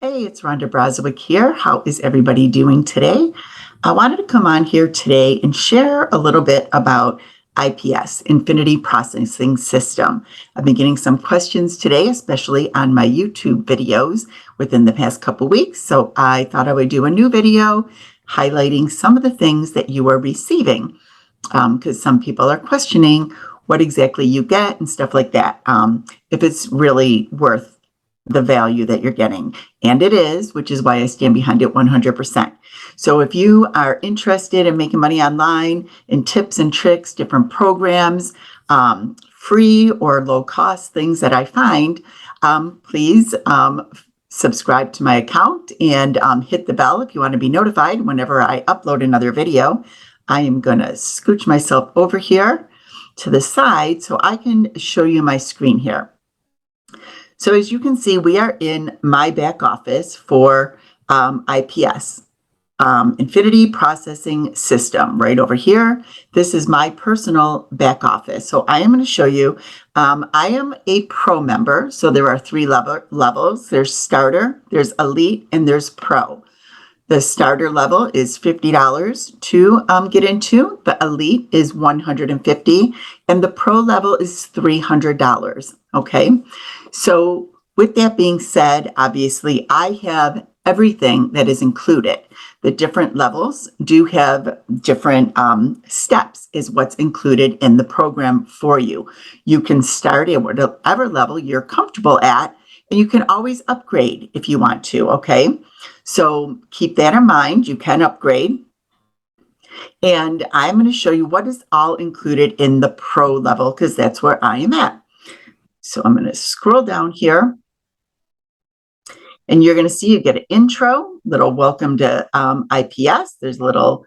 Hey, it's Rhonda Brzozowiec here. How is everybody doing today? I wanted to come on here today and share a little bit about IPS, Infinity Processing System. I've been getting some questions today, especially on my YouTube videos within the past couple weeks. So I thought I would do a new video highlighting some of the things that you are receiving, because some people are questioning what exactly you get and stuff like that, if it's really worth the value that you're getting. And it is, which is why I stand behind it 100%. So if you are interested in making money online, in tips and tricks, different programs, free or low cost things that I find, please subscribe to my account and hit the bell if you want to be notified whenever I upload another video. I am going to scooch myself over here to the side so I can show you my screen here. So as you can see, we are in my back office for IPS, Infinity Processing System, right over here. This is my personal back office. So I am going to show you, I am a pro member. So there are three levels. There's starter, there's elite, and there's pro. The starter level is $50 to get into. The elite is $150, and the pro level is $300. Okay. So with that being said, obviously I have everything that is included. The different levels do have different steps is what's included in the program for you. You can start at whatever level you're comfortable at, and you can always upgrade if you want to. Okay. So keep that in mind. You can upgrade. And I'm going to show you what is all included in the pro level, because that's where I am at. So I'm going to scroll down here, and you're going to see you get an intro, little welcome to IPS. There's a little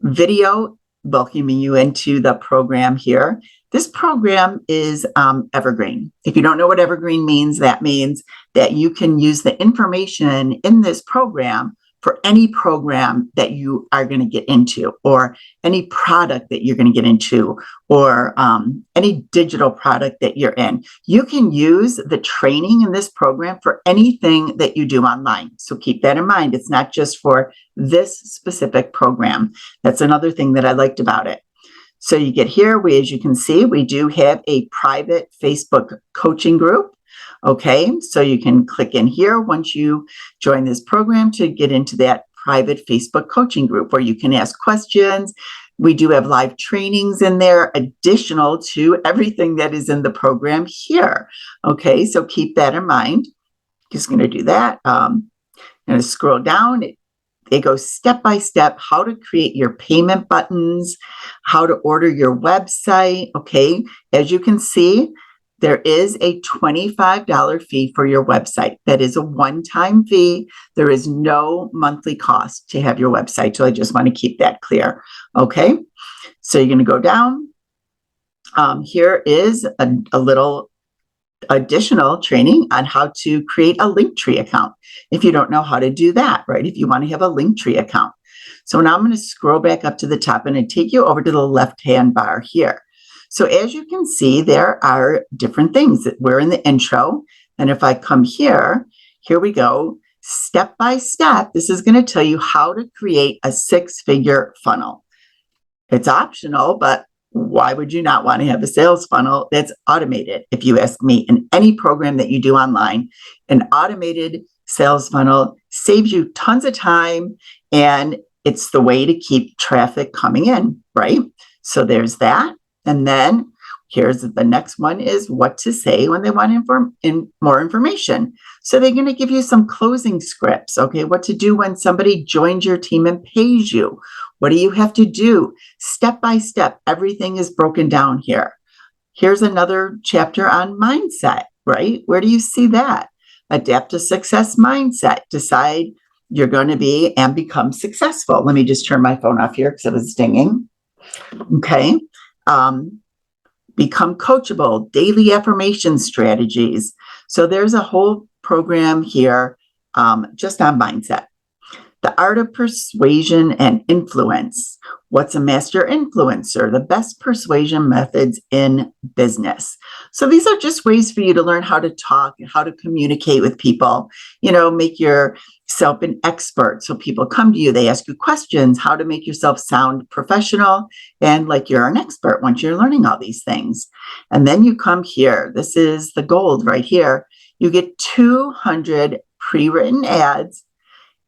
video welcoming you into the program here. This program is evergreen. If you don't know what evergreen means, that means that you can use the information in this program for any program that you are going to get into, or any product that you're going to get into, or any digital product that you're in. You can use the training in this program for anything that you do online. So keep that in mind. It's not just for this specific program. That's another thing that I liked about it. So you get here, as you can see, we do have a private Facebook coaching group. Okay, so you can click in here once you join this program to get into that private Facebook coaching group where you can ask questions. We do have live trainings in there, additional to everything that is in the program here. Okay, so keep that in mind. Just going to do that. I'm going to scroll down. It goes step by step, how to create your payment buttons, how to order your website. Okay, as you can see, there is a $25 fee for your website. That is a one-time fee. There is no monthly cost to have your website. So I just want to keep that clear. Okay, so you're going to go down. Here is a little additional training on how to create a Linktree account. If you don't know how to do that, right? If you want to have a Linktree account. So now I'm going to scroll back up to the top and I take you over to the left-hand bar here. So as you can see, there are different things that we're in the intro. And if I come here, here we go, step by step. This is going to tell you how to create a six-figure funnel. It's optional, but why would you not want to have a sales funnel that's automated? If you ask me, in any program that you do online, an automated sales funnel saves you tons of time, and it's the way to keep traffic coming in, right? So there's that. And then here's the next one, is what to say when they want more information. So they're going to give you some closing scripts. Okay, what to do when somebody joins your team and pays you. What do you have to do? Step by step, everything is broken down here. Here's another chapter on mindset, right? Where do you see that? Adapt to success mindset. Decide you're going to be and become successful. Let me just turn my phone off here because it was dinging. Okay. Become coachable, daily affirmation strategies. So there's a whole program here just on mindset. The art of persuasion and influence. What's a master influencer? The best persuasion methods in business. So these are just ways for you to learn how to talk and how to communicate with people, make yourself an expert. So people come to you, they ask you questions, how to make yourself sound professional and like you're an expert once you're learning all these things. And then you come here. This is the gold right here. You get 200 pre-written ads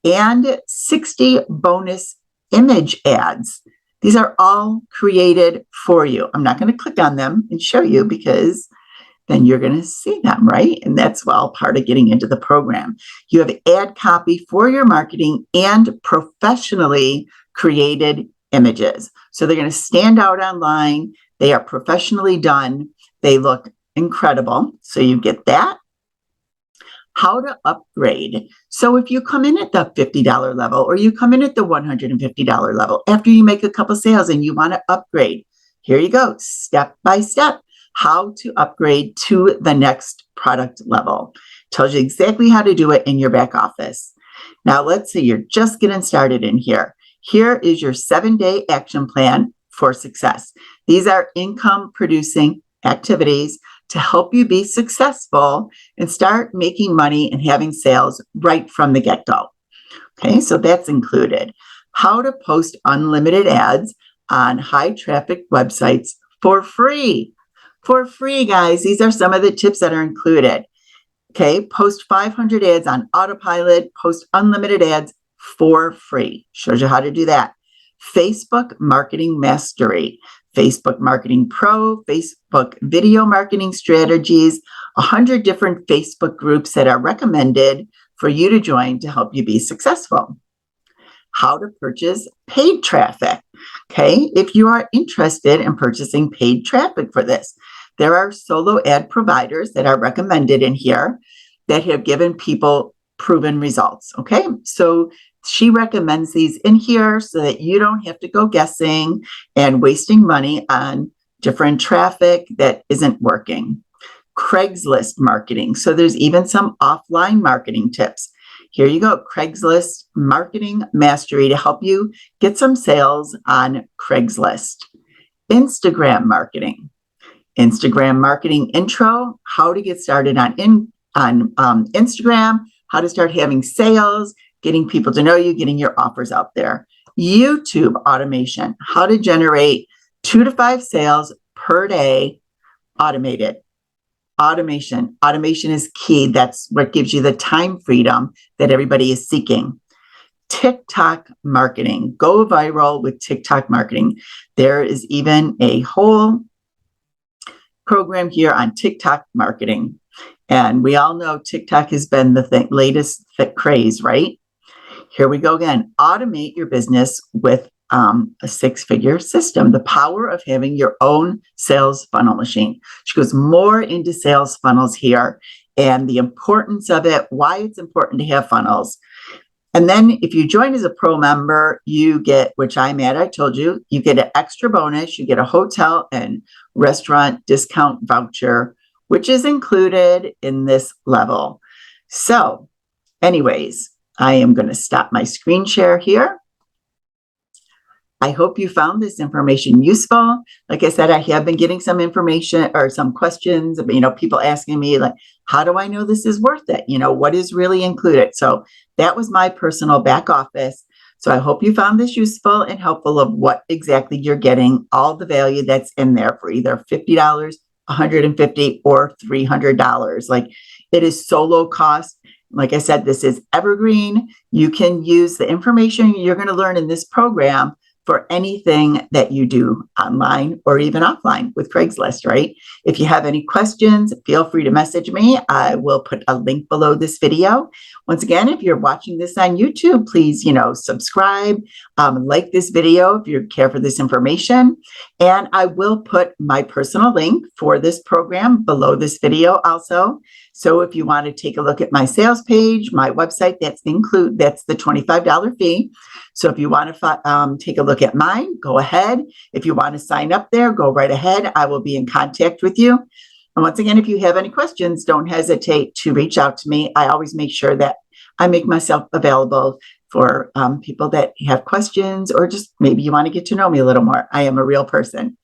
and 60 bonus image ads. These are all created for you. I'm not going to click on them and show you because then you're going to see them, right? And that's all part of getting into the program. You have ad copy for your marketing and professionally created images. So they're going to stand out online. They are professionally done. They look incredible. So you get that. How to upgrade. So if you come in at the $50 level or you come in at the $150 level, after you make a couple sales and you want to upgrade, here you go, step by step, how to upgrade to the next product level. Tells you exactly how to do it in your back office. Now, let's say you're just getting started in here. Here is your 7-day action plan for success. These are income producing activities to help you be successful and start making money and having sales right from the get-go. Okay, so that's included. How to post unlimited ads on high traffic websites for free. For free, guys. These are some of the tips that are included. Okay, post 500 ads on autopilot, post unlimited ads for free. Shows you how to do that. Facebook Marketing Mastery. Facebook Marketing Pro, Facebook Video Marketing Strategies, 100 different Facebook groups that are recommended for you to join to help you be successful. How to purchase paid traffic. Okay, if you are interested in purchasing paid traffic for this, there are solo ad providers that are recommended in here that have given people proven results. Okay, so she recommends these in here so that you don't have to go guessing and wasting money on different traffic that isn't working. Craigslist marketing. So there's even some offline marketing tips. Here you go, Craigslist Marketing Mastery to help you get some sales on Craigslist. Instagram marketing. Instagram marketing intro, how to get started on Instagram, how to start having sales, getting people to know you, getting your offers out there. YouTube automation, how to generate 2 to 5 sales per day, automated. Automation is key. That's what gives you the time freedom that everybody is seeking. TikTok marketing, go viral with TikTok marketing. There is even a whole program here on TikTok marketing. And we all know TikTok has been the latest craze, right? Here we go again. Automate your business with a 6-figure system. The power of having your own sales funnel machine. She goes more into sales funnels here and the importance of it, why it's important to have funnels. And then if you join as a pro member, you get, which I'm at, I told you, you get an extra bonus. You get a hotel and restaurant discount voucher, which is included in this level. So anyways, I am going to stop my screen share here. I hope you found this information useful. Like I said, I have been getting some information or some questions, people asking me like, how do I know this is worth it? What is really included? So that was my personal back office. So I hope you found this useful and helpful of what exactly you're getting, all the value that's in there for either $50, $150, or $300. Like it is so low cost. Like I said, this is evergreen. You can use the information you're going to learn in this program for anything that you do online or even offline with Craigslist, right? If you have any questions, feel free to message me. I will put a link below this video. Once again, if you're watching this on YouTube, please, subscribe, like this video if you care for this information. And I will put my personal link for this program below this video also. So if you want to take a look at my sales page, my website, that's the $25 fee. So if you want to take a look at mine, go ahead. If you want to sign up there, go right ahead. I will be in contact with you. And once again, if you have any questions, don't hesitate to reach out to me. I always make sure that I make myself available for people that have questions, or just maybe you want to get to know me a little more. I am a real person.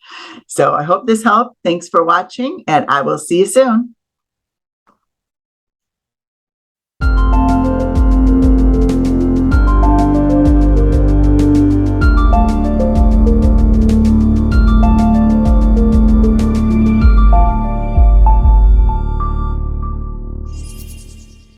So I hope this helped. Thanks for watching, and I will see you soon.